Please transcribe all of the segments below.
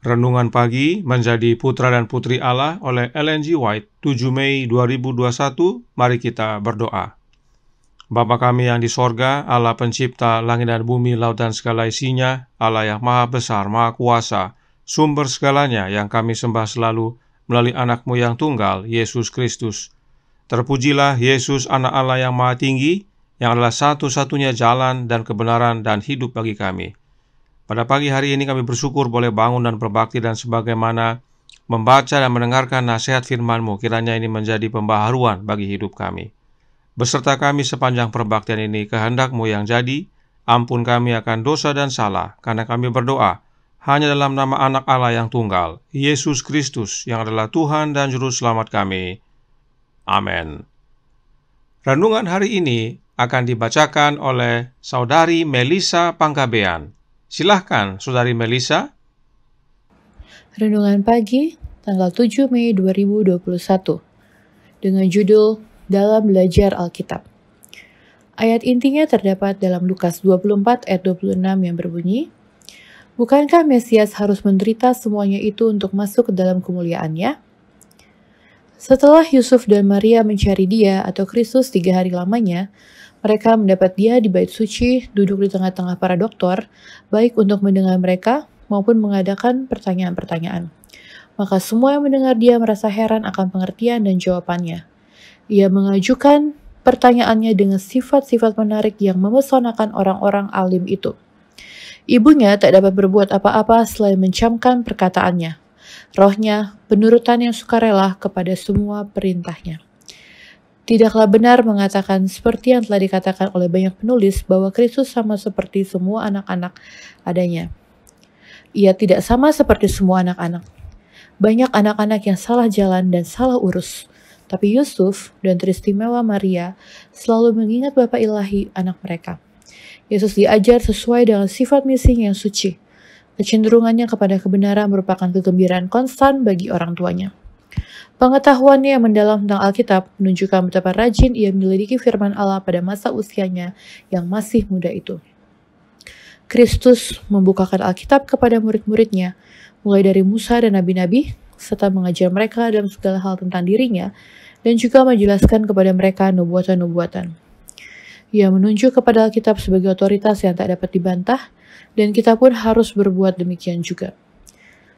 Renungan Pagi Menjadi Putra dan Putri Allah oleh Ellen G. White, 7 Mei 2021. Mari kita berdoa. Bapa kami yang di sorga, Allah pencipta langit dan bumi, laut dan segala isinya, Allah yang maha besar, maha kuasa, sumber segalanya yang kami sembah selalu melalui anak-Mu yang tunggal, Yesus Kristus. Terpujilah Yesus, anak Allah yang maha tinggi, yang adalah satu-satunya jalan dan kebenaran dan hidup bagi kami. Pada pagi hari ini kami bersyukur boleh bangun dan berbakti, dan sebagaimana membaca dan mendengarkan nasihat firman-Mu, kiranya ini menjadi pembaharuan bagi hidup kami. Beserta kami sepanjang perbaktian ini, kehendak-Mu yang jadi, ampun kami akan dosa dan salah, karena kami berdoa hanya dalam nama anak Allah yang tunggal, Yesus Kristus, yang adalah Tuhan dan Juru Selamat kami. Amin. Renungan hari ini akan dibacakan oleh Saudari Melisa Panggabean. Silahkan, Saudari Melisa. Renungan pagi, tanggal 7 Mei 2021, dengan judul Dalam Belajar Alkitab. Ayat intinya terdapat dalam Lukas 24 ayat 26 yang berbunyi, "Bukankah Mesias harus menderita semuanya itu untuk masuk ke dalam kemuliaannya?" Setelah Yusuf dan Maria mencari dia atau Kristus 3 hari lamanya, mereka mendapat dia di bait suci, duduk di tengah-tengah para doktor, baik untuk mendengar mereka maupun mengadakan pertanyaan-pertanyaan. Maka semua yang mendengar dia merasa heran akan pengertian dan jawabannya. Ia mengajukan pertanyaannya dengan sifat-sifat menarik yang memesonakan orang-orang alim itu. Ibunya tak dapat berbuat apa-apa selain mencamkan perkataannya. Rohnya penurutan yang sukarela kepada semua perintahnya. Tidaklah benar mengatakan seperti yang telah dikatakan oleh banyak penulis bahwa Kristus sama seperti semua anak-anak adanya. Ia tidak sama seperti semua anak-anak. Banyak anak-anak yang salah jalan dan salah urus. Tapi Yusuf dan teristimewa Maria selalu mengingat Bapa Ilahi anak mereka. Yesus diajar sesuai dengan sifat misinya yang suci. Kecenderungannya kepada kebenaran merupakan kegembiraan konstan bagi orang tuanya. Pengetahuannya yang mendalam tentang Alkitab menunjukkan betapa rajin ia menyelidiki firman Allah pada masa usianya yang masih muda itu. Kristus membukakan Alkitab kepada murid-muridnya, mulai dari Musa dan nabi-nabi, serta mengajar mereka dalam segala hal tentang dirinya, dan juga menjelaskan kepada mereka nubuatan-nubuatan. Ia menunjuk kepada Alkitab sebagai otoritas yang tak dapat dibantah, dan kita pun harus berbuat demikian juga.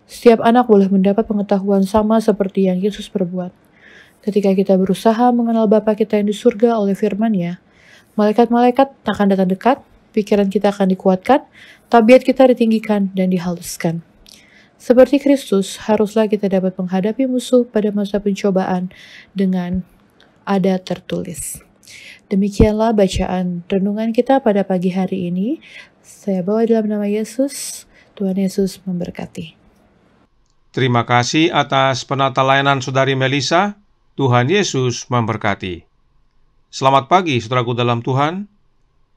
Setiap anak boleh mendapat pengetahuan sama seperti yang Yesus perbuat. Ketika kita berusaha mengenal Bapa kita yang di surga oleh firman-Nya, malaikat-malaikat akan datang dekat, pikiran kita akan dikuatkan, tabiat kita ditinggikan dan dihaluskan. Seperti Kristus, haruslah kita dapat menghadapi musuh pada masa pencobaan dengan ada tertulis. Demikianlah bacaan renungan kita pada pagi hari ini. Saya bawa dalam nama Yesus. Tuhan Yesus memberkati. Terima kasih atas penata layanan Saudari Melisa. Tuhan Yesus memberkati. Selamat pagi, saudaraku dalam Tuhan.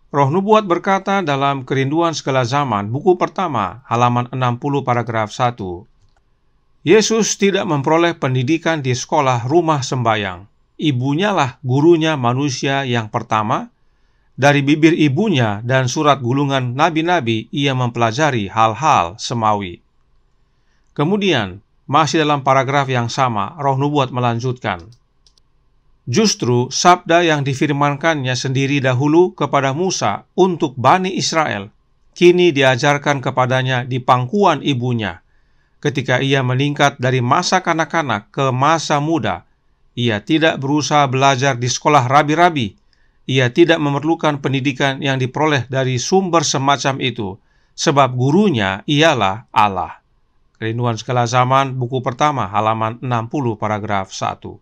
Roh Nubuat berkata dalam Kerinduan Segala Zaman, buku pertama, halaman 60 paragraf 1. Yesus tidak memperoleh pendidikan di sekolah rumah sembayang. Ibunya lah gurunya manusia yang pertama. Dari bibir ibunya dan surat gulungan nabi-nabi, ia mempelajari hal-hal semawi. Kemudian, masih dalam paragraf yang sama, Roh Nubuat melanjutkan. Justru sabda yang difirmankannya sendiri dahulu kepada Musa untuk Bani Israel, kini diajarkan kepadanya di pangkuan ibunya. Ketika ia meningkat dari masa kanak-kanak ke masa muda, ia tidak berusaha belajar di sekolah rabi-rabi. Ia tidak memerlukan pendidikan yang diperoleh dari sumber semacam itu, sebab gurunya ialah Allah. Kerinduan Segala Zaman, buku pertama, halaman 60, paragraf 1.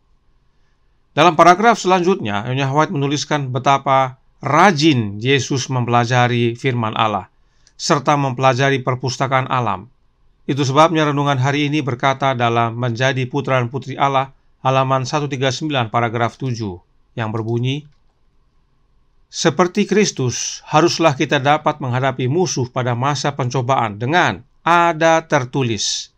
Dalam paragraf selanjutnya, Nyonya White menuliskan betapa rajin Yesus mempelajari firman Allah, serta mempelajari perpustakaan alam. Itu sebabnya renungan hari ini berkata dalam Menjadi Putra dan Putri Allah, halaman 139, paragraf 7, yang berbunyi, "Seperti Kristus, haruslah kita dapat menghadapi musuh pada masa pencobaan dengan ada tertulis."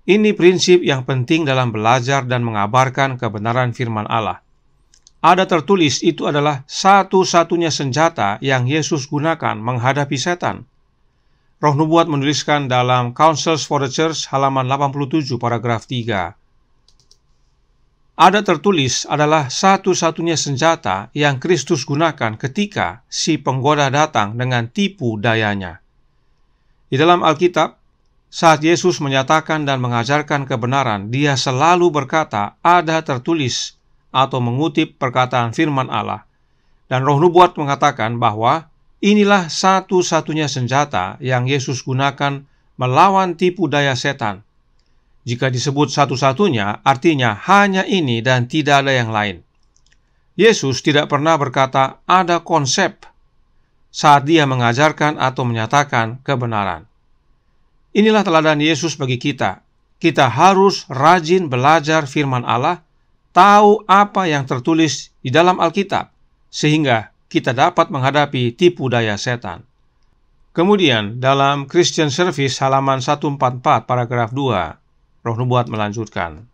Ini prinsip yang penting dalam belajar dan mengabarkan kebenaran firman Allah. Ada tertulis itu adalah satu-satunya senjata yang Yesus gunakan menghadapi setan. Roh Nubuat menuliskan dalam Counsels for the Church halaman 87 paragraf 3. Ada tertulis adalah satu-satunya senjata yang Kristus gunakan ketika si penggoda datang dengan tipu dayanya. Di dalam Alkitab, saat Yesus menyatakan dan mengajarkan kebenaran, Dia selalu berkata ada tertulis atau mengutip perkataan firman Allah. Dan Roh Nubuat mengatakan bahwa inilah satu-satunya senjata yang Yesus gunakan melawan tipu daya setan. Jika disebut satu-satunya, artinya hanya ini dan tidak ada yang lain. Yesus tidak pernah berkata ada konsep saat Dia mengajarkan atau menyatakan kebenaran. Inilah teladan Yesus bagi kita. Kita harus rajin belajar firman Allah, tahu apa yang tertulis di dalam Alkitab, sehingga kita dapat menghadapi tipu daya setan. Kemudian, dalam Christian Service halaman 144 paragraf 2, Roh Nubuat melanjutkan.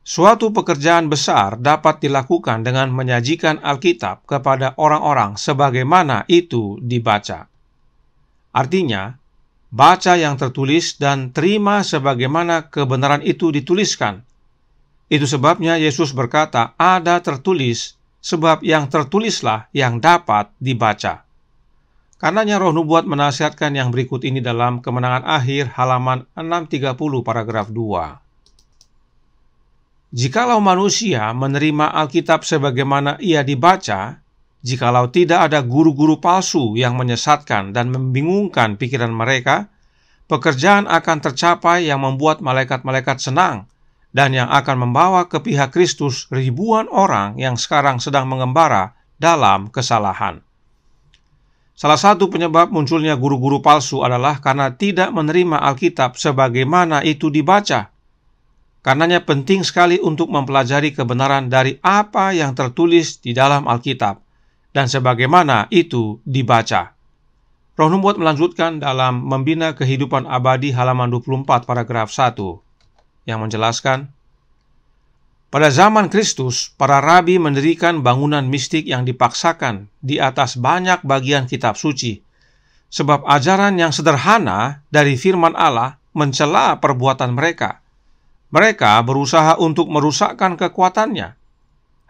Suatu pekerjaan besar dapat dilakukan dengan menyajikan Alkitab kepada orang-orang sebagaimana itu dibaca. Artinya, baca yang tertulis dan terima sebagaimana kebenaran itu dituliskan. Itu sebabnya Yesus berkata, ada tertulis, sebab yang tertulislah yang dapat dibaca. Karenanya Roh Nubuat menasihatkan yang berikut ini dalam Kemenangan Akhir halaman 630 paragraf 2. Jikalau manusia menerima Alkitab sebagaimana ia dibaca, jikalau tidak ada guru-guru palsu yang menyesatkan dan membingungkan pikiran mereka, pekerjaan akan tercapai yang membuat malaikat-malaikat senang, dan yang akan membawa ke pihak Kristus ribuan orang yang sekarang sedang mengembara dalam kesalahan. Salah satu penyebab munculnya guru-guru palsu adalah karena tidak menerima Alkitab sebagaimana itu dibaca. Karenanya penting sekali untuk mempelajari kebenaran dari apa yang tertulis di dalam Alkitab dan sebagaimana itu dibaca. Roh Nubuat melanjutkan dalam Membina Kehidupan Abadi halaman 24 paragraf 1. Yang menjelaskan, pada zaman Kristus, para rabi mendirikan bangunan mistik yang dipaksakan di atas banyak bagian kitab suci, sebab ajaran yang sederhana dari firman Allah mencela perbuatan mereka. Mereka berusaha untuk merusakkan kekuatannya.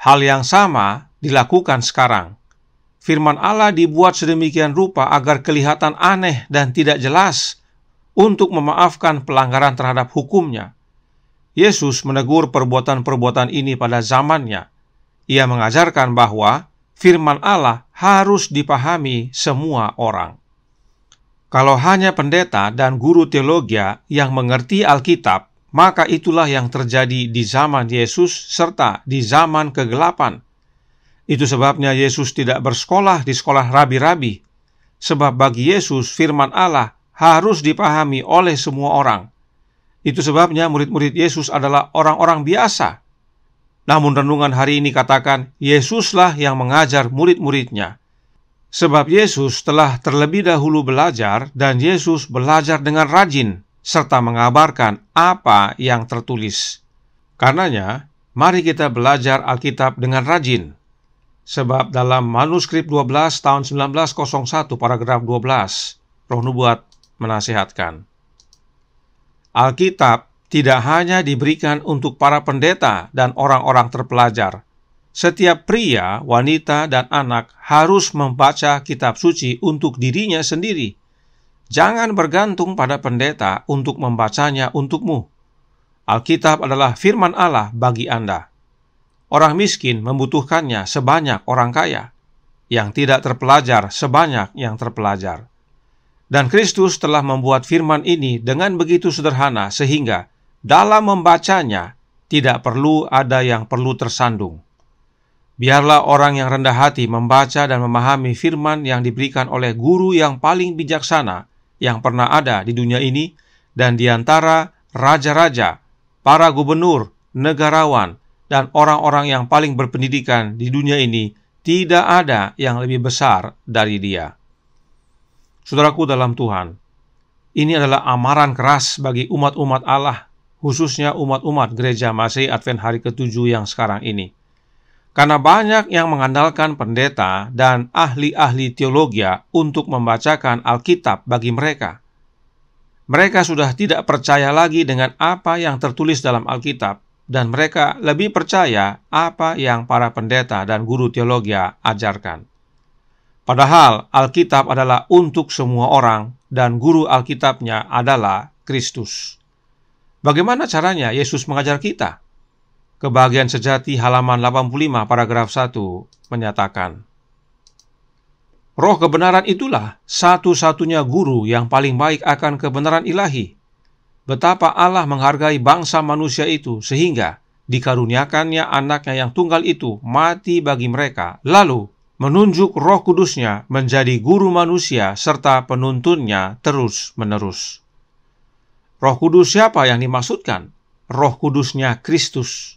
Hal yang sama dilakukan sekarang. Firman Allah dibuat sedemikian rupa agar kelihatan aneh dan tidak jelas untuk memaafkan pelanggaran terhadap hukumnya. Yesus menegur perbuatan-perbuatan ini pada zamannya. Ia mengajarkan bahwa firman Allah harus dipahami semua orang. Kalau hanya pendeta dan guru teologi yang mengerti Alkitab, maka itulah yang terjadi di zaman Yesus serta di zaman kegelapan. Itu sebabnya Yesus tidak bersekolah di sekolah rabi-rabi, sebab bagi Yesus firman Allah harus dipahami oleh semua orang. Itu sebabnya murid-murid Yesus adalah orang-orang biasa. Namun renungan hari ini katakan, Yesuslah yang mengajar murid-muridnya. Sebab Yesus telah terlebih dahulu belajar, dan Yesus belajar dengan rajin, serta mengabarkan apa yang tertulis. Karenanya, mari kita belajar Alkitab dengan rajin. Sebab dalam manuskrip 12 tahun 1901 paragraf 12, Roh Nubuat menasihatkan, Alkitab tidak hanya diberikan untuk para pendeta dan orang-orang terpelajar. Setiap pria, wanita, dan anak harus membaca kitab suci untuk dirinya sendiri. Jangan bergantung pada pendeta untuk membacanya untukmu. Alkitab adalah firman Allah bagi Anda. Orang miskin membutuhkannya sebanyak orang kaya, yang tidak terpelajar sebanyak yang terpelajar. Dan Kristus telah membuat firman ini dengan begitu sederhana sehingga dalam membacanya tidak perlu ada yang perlu tersandung. Biarlah orang yang rendah hati membaca dan memahami firman yang diberikan oleh guru yang paling bijaksana yang pernah ada di dunia ini, dan di antara raja-raja, para gubernur, negarawan, dan orang-orang yang paling berpendidikan di dunia ini, tidak ada yang lebih besar dari Dia. Saudaraku dalam Tuhan, ini adalah amaran keras bagi umat-umat Allah, khususnya umat-umat Gereja Masehi Advent Hari ke-7 yang sekarang ini. Karena banyak yang mengandalkan pendeta dan ahli-ahli teologi untuk membacakan Alkitab bagi mereka. Mereka sudah tidak percaya lagi dengan apa yang tertulis dalam Alkitab, dan mereka lebih percaya apa yang para pendeta dan guru teologi ajarkan. Padahal Alkitab adalah untuk semua orang, dan guru Alkitabnya adalah Kristus. Bagaimana caranya Yesus mengajar kita? Kebahagiaan sejati halaman 85 paragraf 1 menyatakan, Roh kebenaran itulah satu-satunya guru yang paling baik akan kebenaran ilahi. Betapa Allah menghargai bangsa manusia itu sehingga dikaruniakannya anaknya yang tunggal itu mati bagi mereka, lalu menunjuk Roh Kudusnya menjadi guru manusia serta penuntunnya terus-menerus. Roh Kudus siapa yang dimaksudkan? Roh Kudusnya Kristus.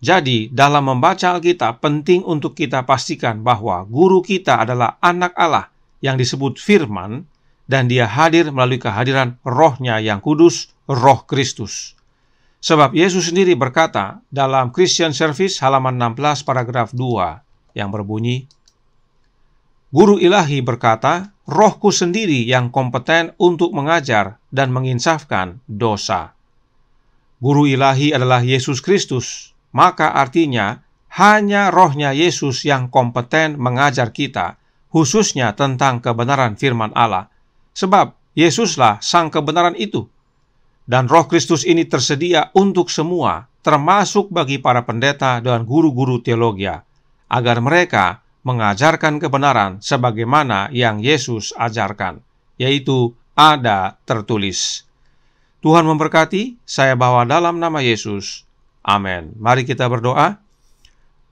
Jadi, dalam membaca Alkitab penting untuk kita pastikan bahwa guru kita adalah anak Allah yang disebut Firman, dan dia hadir melalui kehadiran Roh-Nya yang kudus, Roh Kristus. Sebab Yesus sendiri berkata dalam Christian Service halaman 16 paragraf 2 yang berbunyi, Guru ilahi berkata, Rohku sendiri yang kompeten untuk mengajar dan menginsafkan dosa. Guru ilahi adalah Yesus Kristus. Maka artinya hanya Roh-Nya Yesus yang kompeten mengajar kita, khususnya tentang kebenaran firman Allah. Sebab Yesuslah sang kebenaran itu. Dan Roh Kristus ini tersedia untuk semua, termasuk bagi para pendeta dan guru-guru teologi, agar mereka mengajarkan kebenaran sebagaimana yang Yesus ajarkan, yaitu ada tertulis. Tuhan memberkati, saya bawa dalam nama Yesus. Amin. Mari kita berdoa.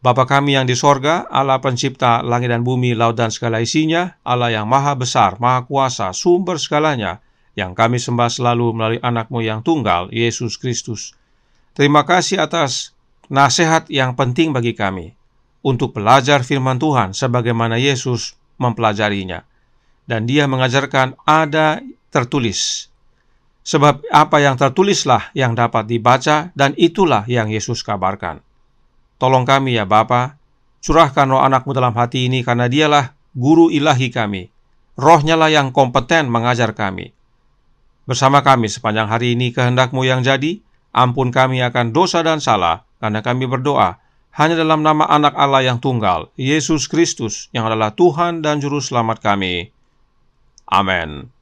Bapa kami yang di sorga, Allah pencipta langit dan bumi, laut dan segala isinya, Allah yang maha besar, maha kuasa, sumber segalanya, yang kami sembah selalu melalui anak-Mu yang tunggal, Yesus Kristus. Terima kasih atas nasihat yang penting bagi kami, untuk belajar firman Tuhan sebagaimana Yesus mempelajarinya. Dan Dia mengajarkan ada tertulis. Sebab apa yang tertulislah yang dapat dibaca, dan itulah yang Yesus kabarkan. Tolong kami ya Bapa, curahkan roh anak-Mu dalam hati ini, karena Dialah guru ilahi kami. Roh-Nya lah yang kompeten mengajar kami. Bersama kami sepanjang hari ini kehendak-Mu yang jadi, ampun kami akan dosa dan salah, karena kami berdoa hanya dalam nama anak Allah yang tunggal, Yesus Kristus, yang adalah Tuhan dan Juru Selamat kami. Amin.